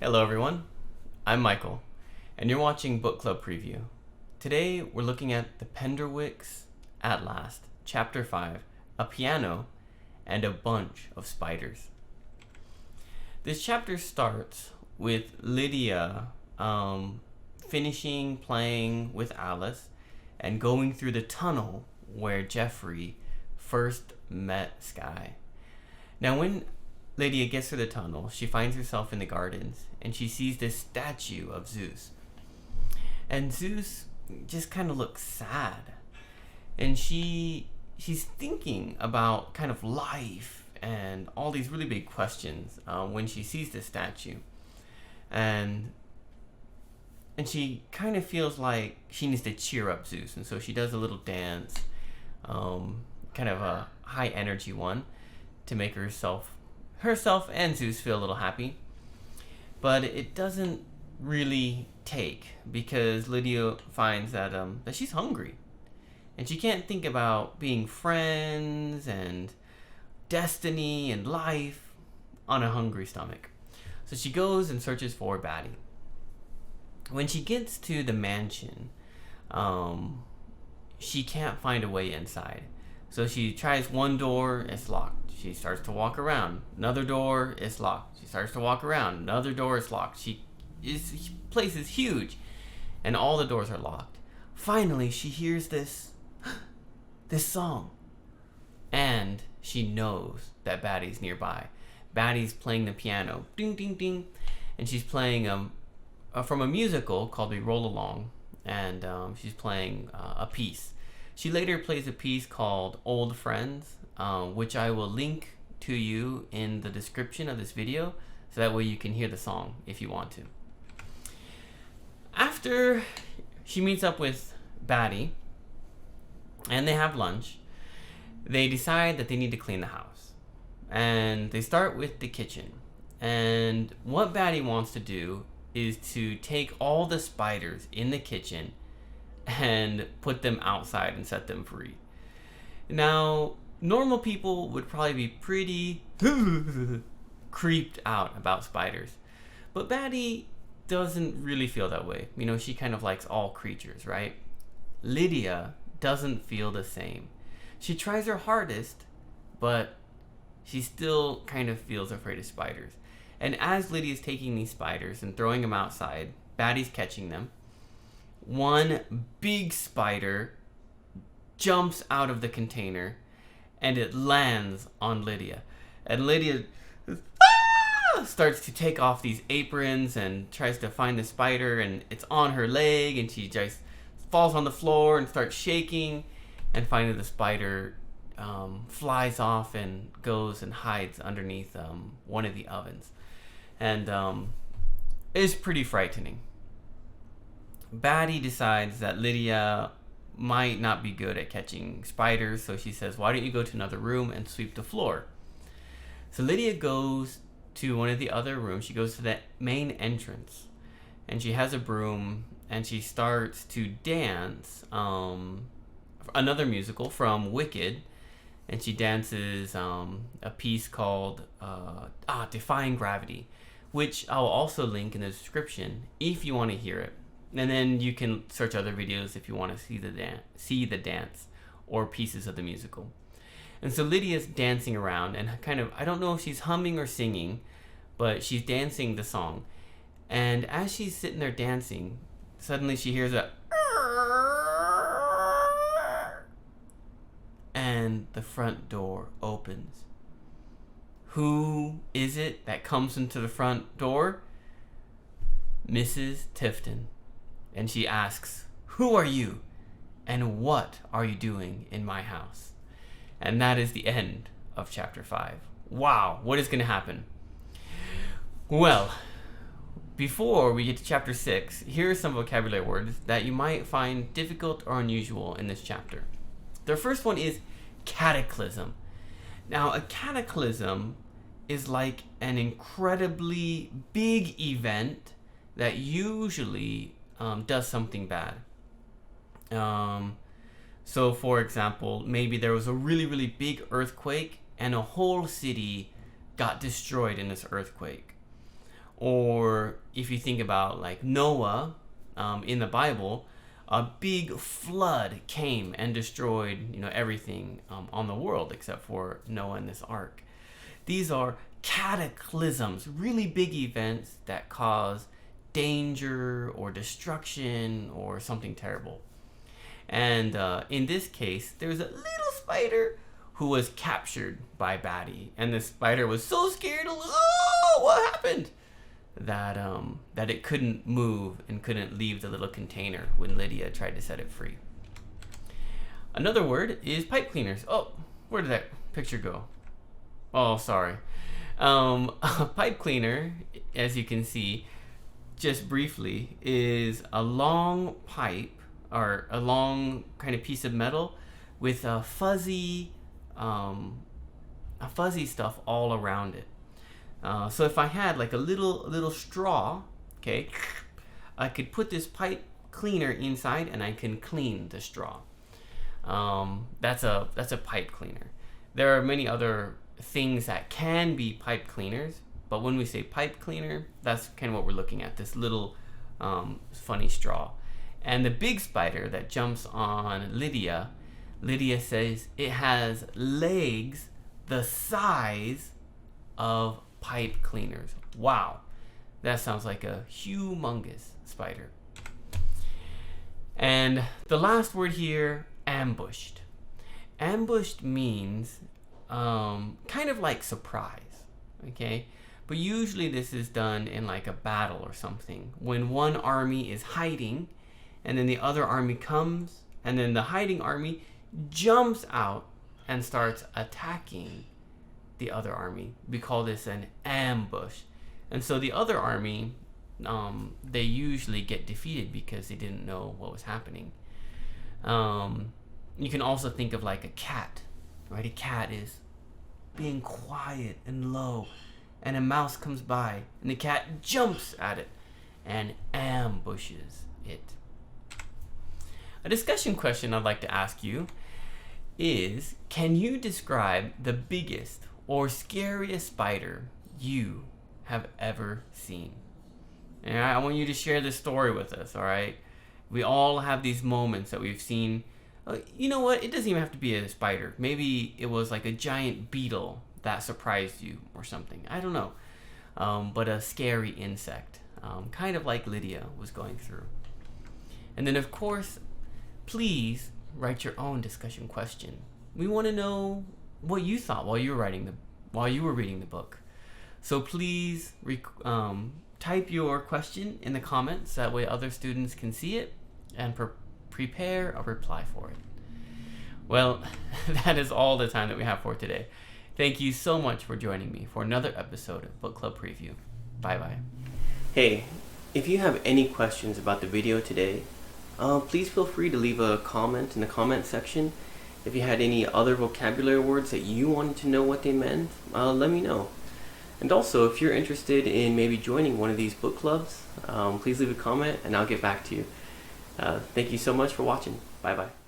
Hello everyone, I'm Michael, and you're watching Book Club Preview. Today we're looking at the Penderwicks At Last, Chapter 5, A Piano and a Bunch of Spiders. This chapter starts with Lydia finishing playing with Alice and going through the tunnel where Jeffrey first met Sky. Now when Lydia gets through the tunnel, she finds herself in the gardens and she sees this statue of Zeus. And Zeus just kind of looks sad. And she's thinking about kind of life and all these really big questions when she sees this statue. And she kind of feels like she needs to cheer up Zeus. And so she does a little dance, kind of a high energy one, to make herself and Zeus feel a little happy. But it doesn't really take, because Lydia finds that she's hungry. And she can't think about being friends and destiny and life on a hungry stomach. So she goes and searches for Batty. When she gets to the mansion, she can't find a way inside. So she tries one door, it's locked. She starts to walk around. Another door is locked. She starts to walk around. Another door is locked. This place is huge, and all the doors are locked. Finally, she hears this song, and she knows that Batty's nearby. Batty's playing the piano, ding ding ding, and she's playing from a musical called We Roll Along, and she's playing a piece. She later plays a piece called Old Friends, which I will link to you in the description of this video, so that way you can hear the song if you want to. After she meets up with Batty and they have lunch, they decide that they need to clean the house. And they start with the kitchen. And what Batty wants to do is to take all the spiders in the kitchen and put them outside and set them free. Now, normal people would probably be pretty creeped out about spiders. But Batty doesn't really feel that way. You know, she kind of likes all creatures, right? Lydia doesn't feel the same. She tries her hardest, but she still kind of feels afraid of spiders. And as Lydia's taking these spiders and throwing them outside, Batty's catching them. One big spider jumps out of the container and it lands on Lydia. And Lydia starts to take off these aprons and tries to find the spider, and it's on her leg, and she just falls on the floor and starts shaking. And finally the spider flies off and goes and hides underneath one of the ovens. And it's pretty frightening. Batty decides that Lydia might not be good at catching spiders, so she says, why don't you go to another room and sweep the floor? So Lydia goes to one of the other rooms. She goes to the main entrance, and she has a broom, and she starts to dance another musical from Wicked, and she dances a piece called Defying Gravity, which I'll also link in the description if you want to hear it. And then you can search other videos if you want to see the dance or pieces of the musical. And so Lydia's dancing around, and kind of, I don't know if she's humming or singing, but she's dancing the song. And as she's sitting there dancing, suddenly she hears and the front door opens. Who is it that comes into the front door? Mrs. Tifton. And she asks, who are you? And what are you doing in my house? And that is the end of chapter 5. Wow, what is going to happen? Well, before we get to chapter 6, here are some vocabulary words that you might find difficult or unusual in this chapter. The first one is cataclysm. Now, a cataclysm is like an incredibly big event that usually does something bad. So, for example, maybe there was a really, really big earthquake and a whole city got destroyed in this earthquake. Or if you think about like Noah in the Bible, a big flood came and destroyed, everything on the world except for Noah and this ark. These are cataclysms, really big events that cause danger or destruction or something terrible. And in this case, there was a little spider who was captured by Batty, and the spider was so scared, oh, what happened? That it couldn't move and couldn't leave the little container when Lydia tried to set it free. Another word is pipe cleaners. Oh, where did that picture go? Oh, sorry. A pipe cleaner, as you can see, just briefly, is a long pipe or a long kind of piece of metal with a fuzzy stuff all around it. So if I had like a little straw, okay, I could put this pipe cleaner inside and I can clean the straw. That's a pipe cleaner. There are many other things that can be pipe cleaners, but when we say pipe cleaner, that's kind of what we're looking at, this little funny straw. And the big spider that jumps on Lydia says it has legs the size of pipe cleaners. Wow, that sounds like a humongous spider. And the last word here, ambushed. Ambushed means kind of like surprise, okay? But usually this is done in like a battle or something, when one army is hiding and then the other army comes and then the hiding army jumps out and starts attacking the other army. We call this an ambush. And so the other army, they usually get defeated because they didn't know what was happening. You can also think of like a cat, right? A cat is being quiet and low, and a mouse comes by and the cat jumps at it and ambushes it. A discussion question I'd like to ask you is, can you describe the biggest or scariest spider you have ever seen? And I want you to share this story with us, all right? We all have these moments that we've seen. You know what? It doesn't even have to be a spider. Maybe it was like a giant beetle that surprised you or something. I don't know. But a scary insect, kind of like Lydia was going through. And then, of course, please write your own discussion question. We want to know what you thought while you were reading the book. So please type your question in the comments. That way other students can see it and prepare a reply for it. Well, that is all the time that we have for today. Thank you so much for joining me for another episode of Book Club Preview. Bye-bye. Hey, if you have any questions about the video today, please feel free to leave a comment in the comment section. If you had any other vocabulary words that you wanted to know what they meant, let me know. And also, if you're interested in maybe joining one of these book clubs, please leave a comment and I'll get back to you. Thank you so much for watching. Bye-bye.